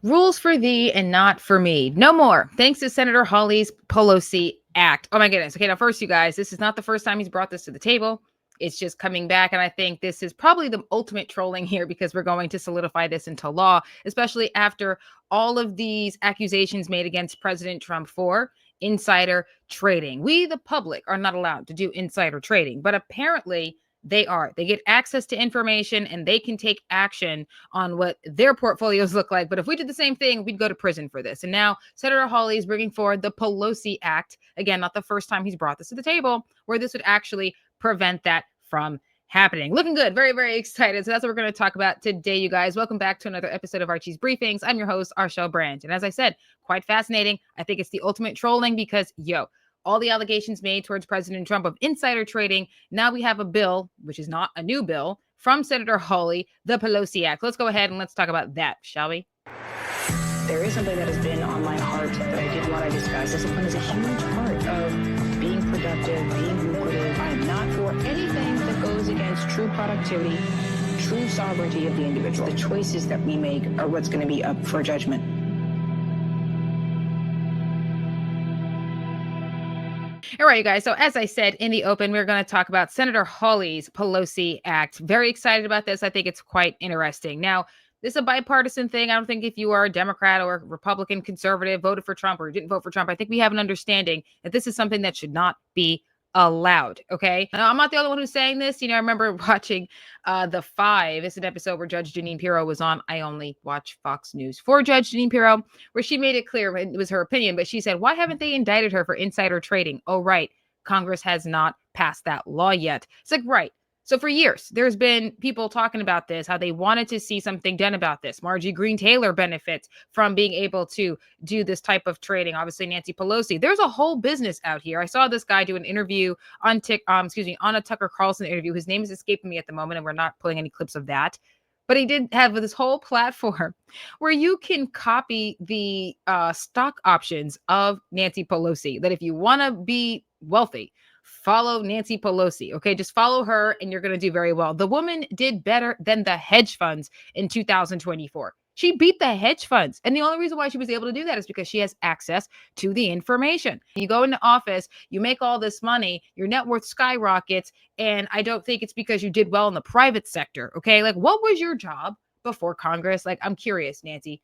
Rules for thee and not for me. No more. Thanks to Senator Hawley's Pelosi Act. Oh my goodness. Okay, now first, you guys, this is not the first time he's brought this to the table. It's just coming back. And I think this is probably the ultimate trolling here because we're going to solidify this into law, especially after all of these accusations made against President Trump for insider trading. We, the public, are not allowed to do insider trading, but apparently they are. They get access to information and they can take action on what their portfolios look like. But if we did the same thing, we'd go to prison for this. And now Senator Hawley is bringing forward the Pelosi Act. Again, not the first time he's brought this to the table, where this would actually prevent that from happening. Looking good. Very, very excited. So that's what we're going to talk about today, you guys. Welcome back to another episode of Archie's Briefings. I'm your host, Arshel Branch. And as I said, quite fascinating. I think it's the ultimate trolling because, all the allegations made towards President Trump of insider trading. Now we have a bill, which is not a new bill, from Senator Hawley, the Pelosi Act. Let's go ahead and let's talk about that, shall we? There is something that has been on my heart that I did want to discuss. Discipline is a huge part of being productive, being lucrative. I am not for anything that goes against true productivity, true sovereignty of the individual. The choices that we make are what's going to be up for judgment. All right, you guys. So as I said in the open, we're going to talk about Senator Hawley's Pelosi Act. Very excited about this. I think it's quite interesting. Now, this is a bipartisan thing. I don't think if you are a Democrat or Republican, conservative, voted for Trump or didn't vote for Trump, I think we have an understanding that this is something that should not be allowed. Okay. Now, I'm not the only one who's saying this. I remember watching The Five. It's an episode where Judge Jeanine Pirro was on. I only watch Fox News for Judge Jeanine Pirro, where she made it clear, it was her opinion, but she said, why haven't they indicted her for insider trading? Oh, right. Congress has not passed that law yet. It's like, right. So for years, there's been people talking about this, how they wanted to see something done about this. Marjorie Greene Taylor benefits from being able to do this type of trading. Obviously, Nancy Pelosi. There's a whole business out here. I saw this guy do an interview on a Tucker Carlson interview. His name is escaping me at the moment, and we're not pulling any clips of that. But he did have this whole platform where you can copy the stock options of Nancy Pelosi. That if you want to be wealthy, follow Nancy Pelosi. Okay, just follow her and you're going to do very well. The woman did better than the hedge funds in 2024. She beat the hedge funds. And the only reason why she was able to do that is because she has access to the information. You go into office, you make all this money, your net worth skyrockets. And I don't think it's because you did well in the private sector. Okay, like what was your job before Congress? Like, I'm curious, Nancy.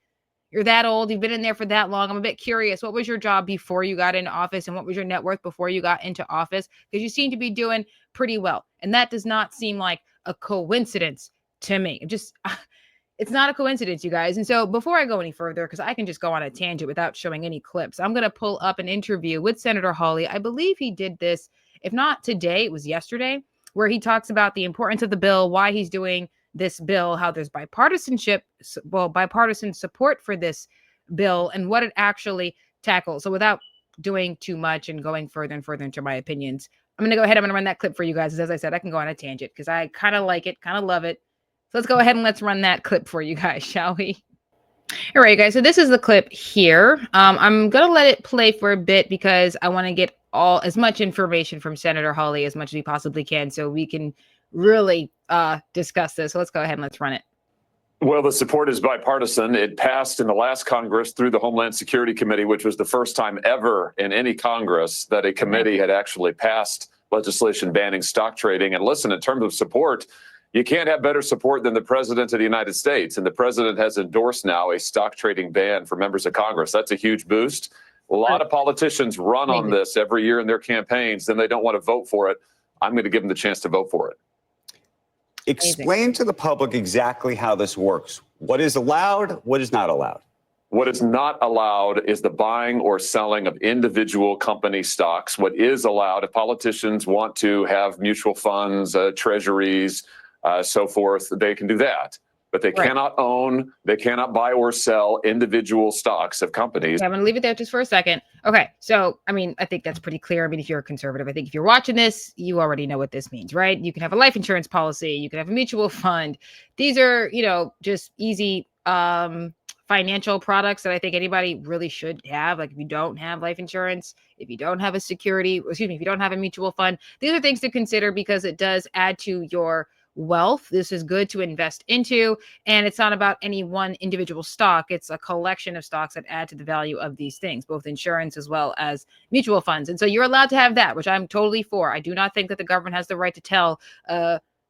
You're that old. You've been in there for that long. I'm a bit curious. What was your job before you got into office? And what was your net worth before you got into office? Because you seem to be doing pretty well. And that does not seem like a coincidence to me. It's not a coincidence, you guys. And so before I go any further, because I can just go on a tangent without showing any clips, I'm going to pull up an interview with Senator Hawley. I believe he did this, if not today, it was yesterday, where he talks about the importance of the bill, why he's doing this bill, how there's bipartisan support for this bill and what it actually tackles. So without doing too much and going further and further into my opinions, I'm going to go ahead. I'm going to run that clip for you guys. As I said, I can go on a tangent because I kind of like it, kind of love it. So let's go ahead and let's run that clip for you guys, shall we? All right, guys. So this is the clip here. I'm going to let it play for a bit because I want to get as much information from Senator Hawley as much as we possibly can so we can really discuss this. So let's go ahead and let's run it. Well, the support is bipartisan. It passed in the last Congress through the Homeland Security Committee, which was the first time ever in any Congress that a committee had actually passed legislation banning stock trading. And listen, in terms of support, you can't have better support than the president of the United States. And the president has endorsed now a stock trading ban for members of Congress. That's a huge boost. A lot of politicians run on this every year in their campaigns, then they don't want to vote for it. I'm going to give them the chance to vote for it. Explain to the public exactly how this works. What is allowed? What is not allowed? What is not allowed is the buying or selling of individual company stocks. What is allowed, if politicians want to have mutual funds, treasuries, so forth, they can do that. But they cannot own, they cannot buy or sell individual stocks of companies. Okay, I'm going to leave it there just for a second. Okay, so, I mean, I think that's pretty clear. I mean, if you're a conservative, I think if you're watching this, you already know what this means, right? You can have a life insurance policy. You can have a mutual fund. These are, just easy financial products that I think anybody really should have. Like if you don't have life insurance, if you don't have if you don't have a mutual fund, these are things to consider because it does add to your wealth. This is good to invest into. And it's not about any one individual stock. It's a collection of stocks that add to the value of these things, both insurance as well as mutual funds. And so you're allowed to have that, which I'm totally for. I do not think that the government has the right to tell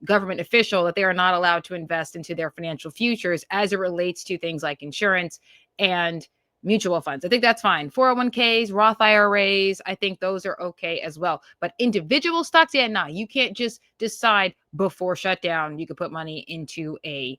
government official that they are not allowed to invest into their financial futures as it relates to things like insurance and mutual funds. I think that's fine. 401ks, Roth IRAs, I think those are okay as well. But individual stocks, yeah, nah, you can't just decide before shutdown you could put money into a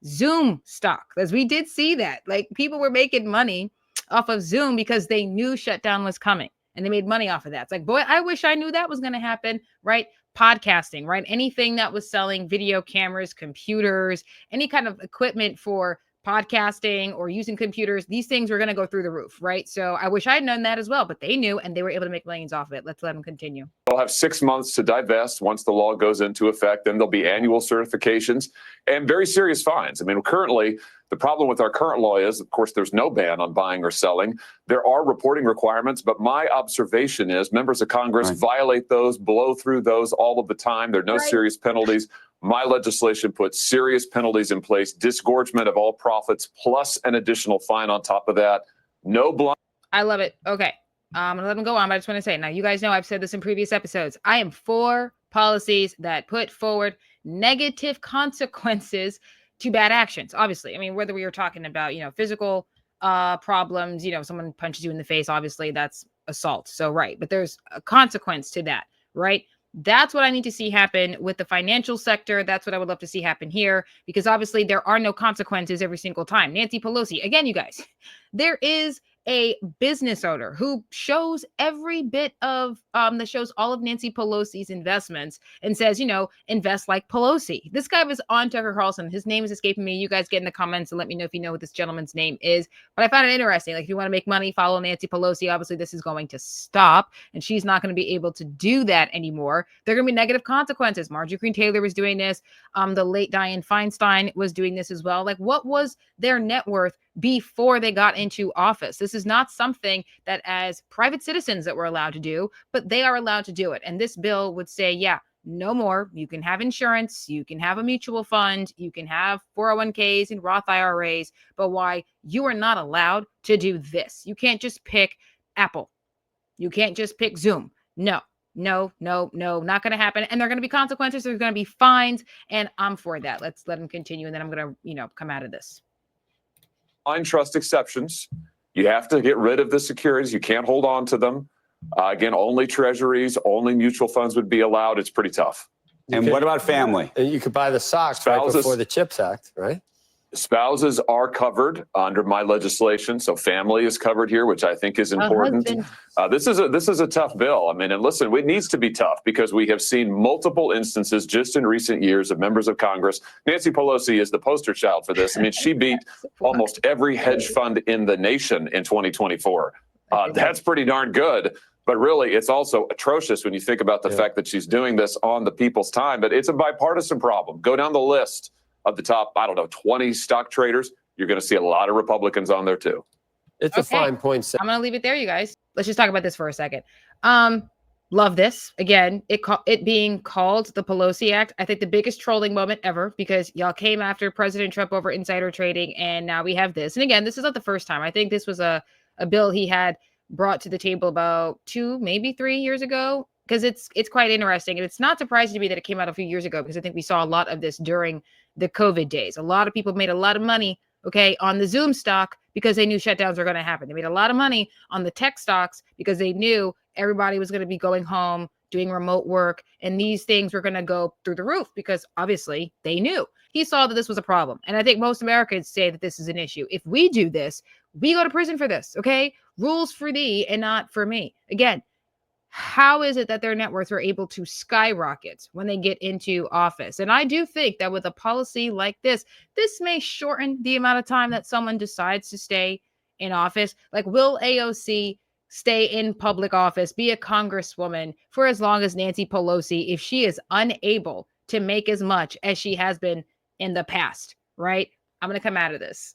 Zoom stock, because we did see that. Like, people were making money off of Zoom because they knew shutdown was coming and they made money off of that. It's like, boy, I wish I knew that was going to happen, right? Podcasting, right? Anything that was selling video cameras, computers, any kind of equipment for podcasting or using computers, these things were going to go through the roof, right? So I wish I had known that as well, but they knew and they were able to make millions off of it. Let's let them continue. They'll have 6 months to divest once the law goes into effect. Then there'll be annual certifications and very serious fines. I mean, currently, the problem with our current law is, of course, there's no ban on buying or selling. There are reporting requirements, but my observation is members of Congress violate those, blow through those all of the time. There are no serious penalties. My legislation puts serious penalties in place, disgorgement of all profits, plus an additional fine on top of that. No blind. I love it. Okay. I'm going to let them go on, but I just want to say, now, you guys know I've said this in previous episodes. I am for policies that put forward negative consequences to bad actions. Obviously, I mean, whether we are talking about, physical problems, someone punches you in the face, obviously that's assault. So, right. But there's a consequence to that, right? That's what I need to see happen with the financial sector. That's what I would love to see happen here, because obviously there are no consequences every single time. Nancy Pelosi, again, you guys, there is a business owner who shows every bit of that shows all of Nancy Pelosi's investments and says, invest like Pelosi. This guy was on Tucker Carlson. His name is escaping me. You guys get in the comments and let me know if you know what this gentleman's name is. But I found it interesting. Like, if you want to make money, follow Nancy Pelosi. Obviously, this is going to stop, and she's not going to be able to do that anymore. There are going to be negative consequences. Marjorie Greene Taylor was doing this. The late Dianne Feinstein was doing this as well. Like, what was their net worth before they got into office? This is not something that as private citizens that we're allowed to do, but they are allowed to do it. And this bill would say, yeah, no more. You can have insurance, you can have a mutual fund, you can have 401ks and Roth IRAs, but why you are not allowed to do this? You can't just pick Apple. You can't just pick Zoom. No, not going to happen. And there are going to be consequences. There's going to be fines, and I'm for that. Let's let them continue, and then I'm going to, come out of this. Blind trust exceptions. You have to get rid of the securities. You can't hold on to them. Again, only treasuries, only mutual funds would be allowed. It's pretty tough. And what about family? You could buy the stocks right before the CHIPS Act, right? Spouses are covered under my legislation, so family is covered here, which I think is important. This is a tough bill. I mean, and listen, it needs to be tough because we have seen multiple instances just in recent years of members of Congress. Nancy Pelosi is the poster child for this. I mean, she beat almost every hedge fund in the nation in 2024. That's pretty darn good. But really, it's also atrocious when you think about the fact that she's doing this on the people's time. But it's a bipartisan problem. Go down the list of the top, 20 stock traders. You're going to see a lot of Republicans on there, too. It's a fine point. I'm going to leave it there, you guys. Let's just talk about this for a second. Love this. Again, it being called the Pelosi Act. I think the biggest trolling moment ever, because y'all came after President Trump over insider trading, and now we have this. And again, this is not the first time. I think this was a bill he had brought to the table about 2, maybe 3 years ago, because it's quite interesting. And it's not surprising to me that it came out a few years ago, because I think we saw a lot of this during the COVID days. A lot of people made a lot of money, on the Zoom stock because they knew shutdowns were going to happen. They made a lot of money on the tech stocks because they knew everybody was going to be going home, doing remote work, and these things were going to go through the roof because obviously they knew. He saw that this was a problem. And I think most Americans say that this is an issue. If we do this, we go to prison for this, okay? Rules for thee and not for me. Again, how is it that their net worths are able to skyrocket when they get into office? And I do think that with a policy like this may shorten the amount of time that someone decides to stay in office. Like, will AOC stay in public office, be a congresswoman for as long as Nancy Pelosi if she is unable to make as much as she has been in the past, right? I'm going to come out of this.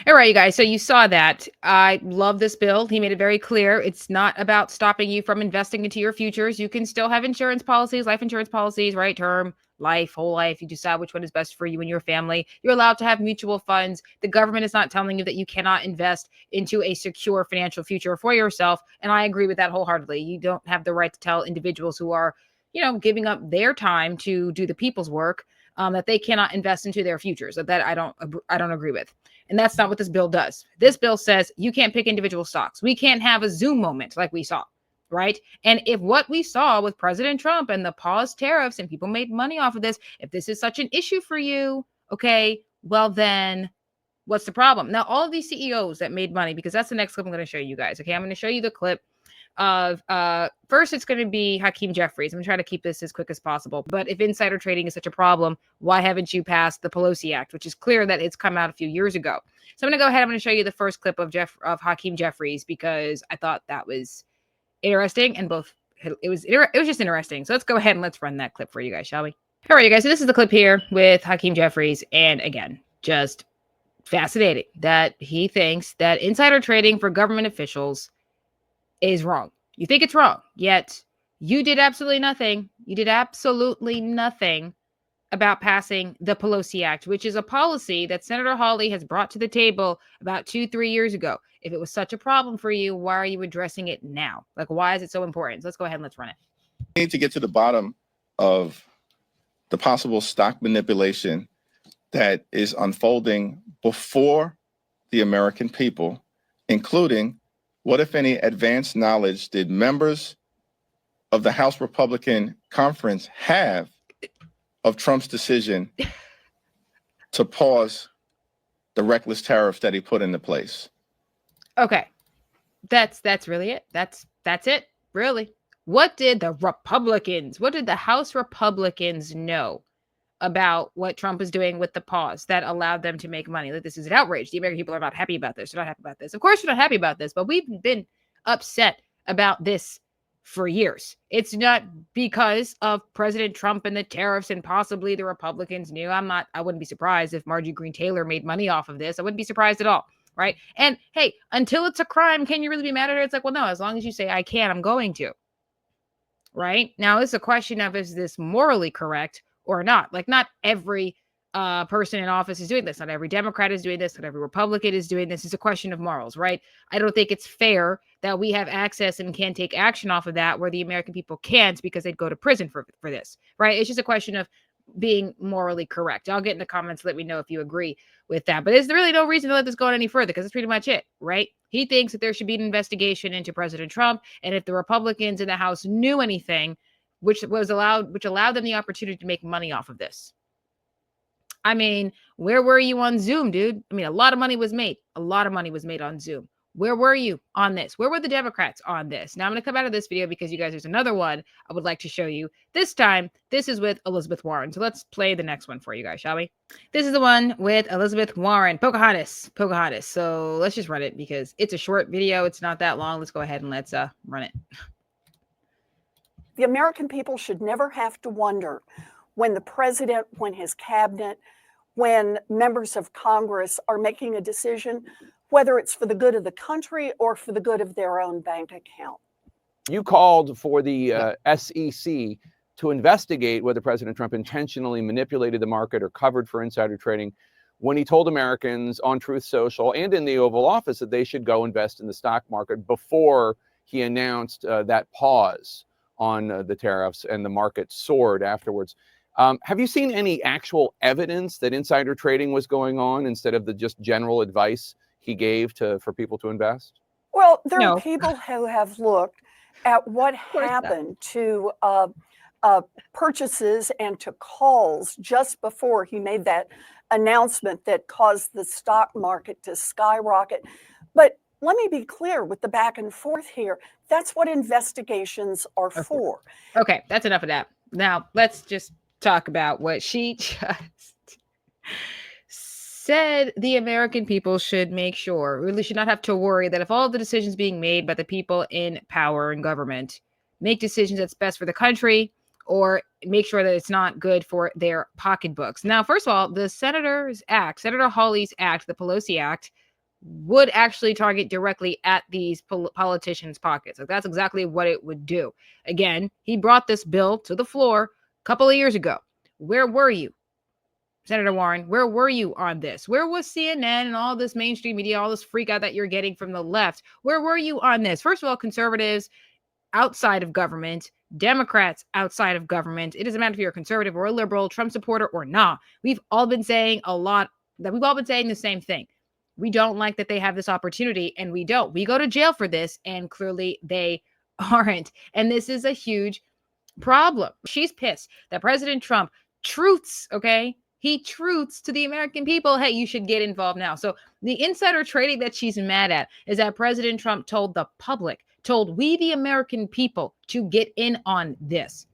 All right, you guys. So you saw that. I love this bill. He made it very clear. It's not about stopping you from investing into your futures. You can still have insurance policies, life insurance policies, right? Term, whole life. You decide which one is best for you and your family. You're allowed to have mutual funds. The government is not telling you that you cannot invest into a secure financial future for yourself. And I agree with that wholeheartedly. You don't have the right to tell individuals who are, giving up their time to do the people's work, that they cannot invest into their futures. That I don't agree with. And that's not what this bill does. This bill says you can't pick individual stocks. We can't have a Zoom moment like we saw, right? And if what we saw with President Trump and the pause tariffs and people made money off of this, if this is such an issue for you, okay, well then what's the problem? Now, all of these CEOs that made money, because that's the next clip I'm going to show you guys. Okay, I'm going to show you the clip of first it's going to be Hakeem Jeffries. I'm going to try to keep this as quick as possible. But if insider trading is such a problem, why haven't you passed the Pelosi Act, which is clear that it's come out a few years ago? So I'm going to go ahead. I'm going to show you the first clip of Hakeem Jeffries because I thought that was interesting, and it was just interesting. So let's go ahead and let's run that clip for you guys, shall we? All right, you guys. So this is the clip here with Hakeem Jeffries, and again, just fascinating that he thinks that insider trading for government officials is wrong. You think it's wrong, yet you did absolutely nothing. You did absolutely nothing about passing the Pelosi Act, which is a policy that Senator Hawley has brought to the table about 2-3 years ago. If it was such a problem for you, why are you addressing it now? Like, why is it so important? So let's go ahead and let's run it. We need to get to the bottom of the possible stock manipulation that is unfolding before the American people, including what, if any, advanced knowledge did members of the House Republican Conference have of Trump's decision to pause the reckless tariffs that he put into place? Okay. That's really it. That's it. Really. What did the House Republicans know about what Trump is doing with the pause that allowed them to make money? Like, this is an outrage. The American people are not happy about this. They're not happy about this. Of course, we're not happy about this, but we've been upset about this for years. It's not because of President Trump and the tariffs and possibly the Republicans knew. I wouldn't be surprised if Marjorie Greene Taylor made money off of this. I wouldn't be surprised at all. Right. And hey, until it's a crime, can you really be mad at her? It's like, well, no, as long as you say I can, I'm going to. Right now, it's a question of, is this morally correct or not? Like, not every person in office is doing this. Not every Democrat is doing this. Not every Republican is doing this. It's a question of morals, right? I don't think it's fair that we have access and can take action off of that where the American people can't because they'd go to prison for this, right? It's just a question of being morally correct. I'll get in the comments. Let me know if you agree with that. But there's really no reason to let this go any further because that's pretty much it, right? He thinks that there should be an investigation into President Trump, and if the Republicans in the House knew anything, which allowed them the opportunity to make money off of this. I mean, where were you on Zoom, dude? I mean, a lot of money was made. A lot of money was made on Zoom. Where were you on this? Where were the Democrats on this? Now I'm going to come out of this video because you guys, there's another one I would like to show you. This time, this is with Elizabeth Warren. So let's play the next one for you guys, shall we? This is the one with Elizabeth Warren, Pocahontas. So let's just run it because it's a short video. It's not that long. Let's go ahead and let's run it. The American people should never have to wonder when the president, when his cabinet, when members of Congress are making a decision, whether it's for the good of the country or for the good of their own bank account. You called for the SEC to investigate whether President Trump intentionally manipulated the market or covered for insider trading when he told Americans on Truth Social and in the Oval Office that they should go invest in the stock market before he announced that pause on the tariffs, and the market soared afterwards. Have you seen any actual evidence that insider trading was going on instead of the just general advice he gave for people to invest? Well, there are people who have looked at what happened to purchases and to calls just before he made that announcement that caused the stock market to skyrocket. But let me be clear with the back and forth here. That's what investigations are for. Okay, that's enough of that. Now, let's just talk about what she just said. The American people should make sure, really should not have to worry that if all the decisions being made by the people in power and government make decisions that's best for the country or make sure that it's not good for their pocketbooks. Now, first of all, the Senator Hawley's Act, the Pelosi Act, would actually target directly at these politicians' pockets. Like, that's exactly what it would do. Again, he brought this bill to the floor a couple of years ago. Where were you, Senator Warren? Where were you on this? Where was CNN and all this mainstream media, all this freak out that you're getting from the left? Where were you on this? First of all, conservatives outside of government, Democrats outside of government. It doesn't matter if you're a conservative or a liberal, Trump supporter or not. We've all been saying the same thing. We don't like that they have this opportunity, and we don't. We go to jail for this, and clearly they aren't. And this is a huge problem. She's pissed that President Trump truths, okay? He truths to the American people, hey, you should get involved now. So the insider trading that she's mad at is that President Trump told the public, told we the American people to get in on this.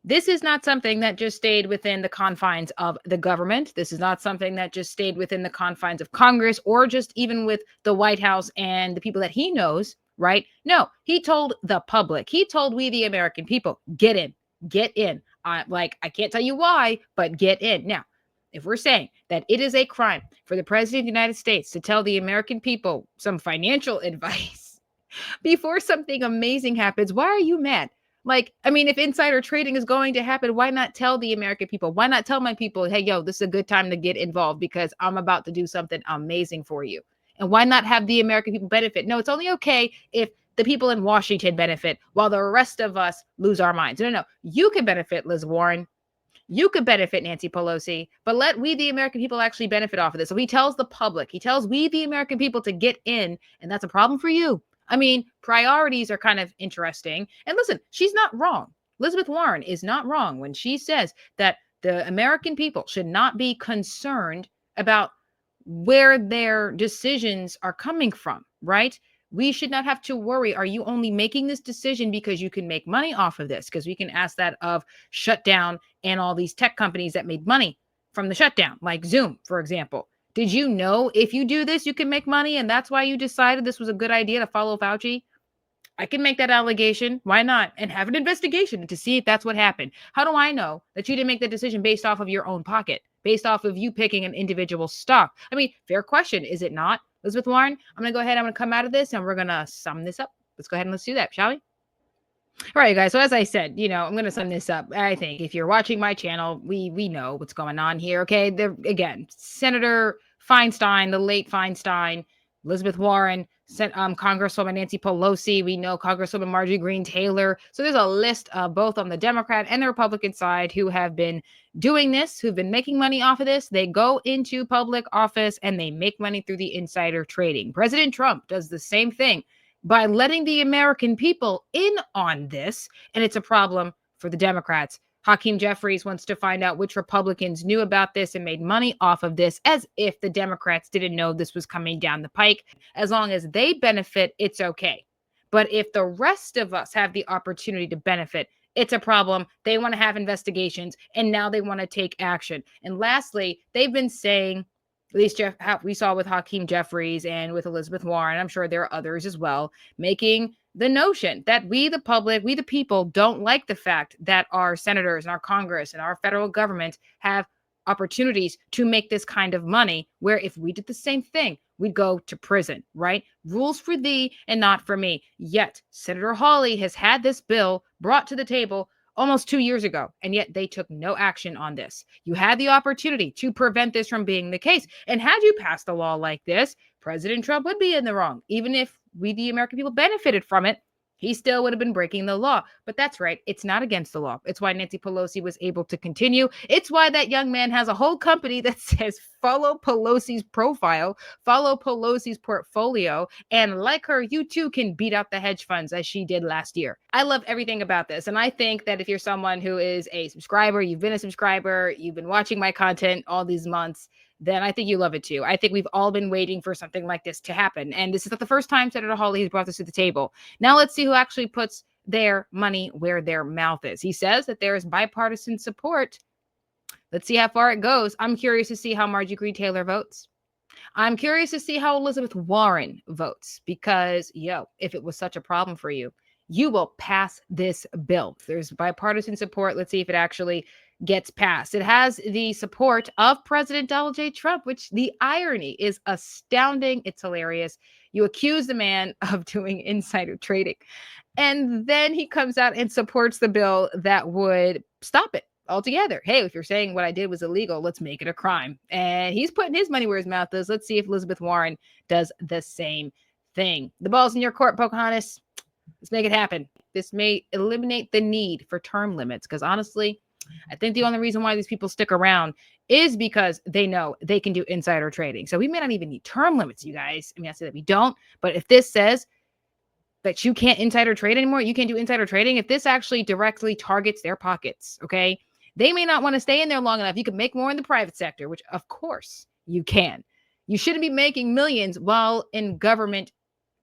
This is not something that just stayed within the confines of the government. This is not something that just stayed within the confines of Congress or just even with the White House and the people that he knows, right? No, he told the public. He told we the American people, get in, get in. I can't tell you why, but get in. Now, if we're saying that it is a crime for the president of the United States to tell the American people some financial advice before something amazing happens, why are you mad? If insider trading is going to happen, why not tell the American people? Why not tell my people, hey, yo, this is a good time to get involved because I'm about to do something amazing for you? And why not have the American people benefit? No, it's only okay if the people in Washington benefit while the rest of us lose our minds. No. You could benefit, Liz Warren. You could benefit, Nancy Pelosi, but let we, the American people, actually benefit off of this. So he tells the public, he tells we, the American people, to get in, and that's a problem for you. Priorities are kind of interesting. And listen, she's not wrong. Elizabeth Warren is not wrong when she says that the American people should not be concerned about where their decisions are coming from, right? We should not have to worry. Are you only making this decision because you can make money off of this? Because we can ask that of shutdown and all these tech companies that made money from the shutdown, like Zoom, for example. Did you know if you do this, you can make money? And that's why you decided this was a good idea to follow Fauci? I can make that allegation. Why not? And have an investigation to see if that's what happened. How do I know that you didn't make the decision based off of your own pocket, based off of you picking an individual stock? Fair question, is it not? Elizabeth Warren, I'm going to go ahead. I'm going to come out of this and we're going to sum this up. Let's go ahead and let's do that, shall we? All right, guys. So as I said, I'm going to sum this up. I think if you're watching my channel, we know what's going on here. Okay. Again, Senator Feinstein, the late Feinstein, Elizabeth Warren, Congresswoman Nancy Pelosi. We know Congresswoman Marjorie Greene Taylor. So there's a list both on the Democrat and the Republican side who have been doing this, who've been making money off of this. They go into public office and they make money through the insider trading. President Trump does the same thing by letting the American people in on this. And it's a problem for the Democrats. Hakeem Jeffries wants to find out which Republicans knew about this and made money off of this, as if the Democrats didn't know this was coming down the pike. As long as they benefit, it's okay. But if the rest of us have the opportunity to benefit, it's a problem. They want to have investigations, and now they want to take action. And lastly, they've been saying, at least we saw with Hakeem Jeffries and with Elizabeth Warren, I'm sure there are others as well, making the notion that we, the public, we, the people, don't like the fact that our senators and our Congress and our federal government have opportunities to make this kind of money, where if we did the same thing, we'd go to prison, right? Rules for thee and not for me. Yet Senator Hawley has had this bill brought to the table almost 2 years ago, and yet they took no action on this. You had the opportunity to prevent this from being the case. And had you passed a law like this, President Trump would be in the wrong. Even if we, the American people, benefited from it, he still would have been breaking the law. But that's right. It's not against the law. It's why Nancy Pelosi was able to continue. It's why that young man has a whole company that says, follow Pelosi's profile, follow Pelosi's portfolio, and like her, you too can beat out the hedge funds as she did last year. I love everything about this. And I think that if you're someone who is a subscriber, you've been a subscriber, you've been watching my content all these months, then I think you love it too. I think we've all been waiting for something like this to happen. And this is not the first time Senator Hawley has brought this to the table. Now let's see who actually puts their money where their mouth is. He says that there is bipartisan support. Let's see how far it goes. I'm curious to see how Marjorie Greene Taylor votes. I'm curious to see how Elizabeth Warren votes, because, if it was such a problem for you, you will pass this bill. There's bipartisan support. Let's see if it actually gets passed. It has the support of President Donald J. Trump, which the irony is astounding. It's hilarious. You accuse the man of doing insider trading, and then he comes out and supports the bill that would stop it. altogether. Hey, if you're saying what I did was illegal, let's make it a crime. And he's putting his money where his mouth is. Let's see if Elizabeth Warren does the same thing. The ball's in your court, Pocahontas. Let's make it happen. This may eliminate the need for term limits, because honestly, I think the only reason why these people stick around is because they know they can do insider trading. So we may not even need term limits, you guys. I mean, I say that we don't, but if this says that you can't insider trade anymore, you can't do insider trading, if this actually directly targets their pockets, okay, they may not want to stay in there long enough. You can make more in the private sector, which of course you can. You shouldn't be making millions while in government,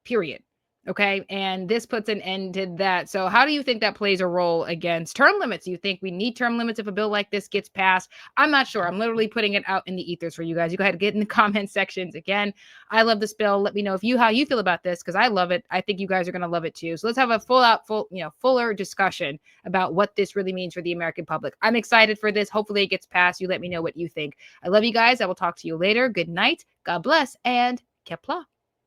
period. Okay. And this puts an end to that. So how do you think that plays a role against term limits? Do you think we need term limits if a bill like this gets passed? I'm not sure. I'm literally putting it out in the ethers for you guys. You go ahead and get in the comment sections. Again, I love this bill. Let me know how you feel about this, because I love it. I think you guys are going to love it too. So let's have a fuller discussion about what this really means for the American public. I'm excited for this. Hopefully it gets passed. You let me know what you think. I love you guys. I will talk to you later. Good night. God bless, and Kepla.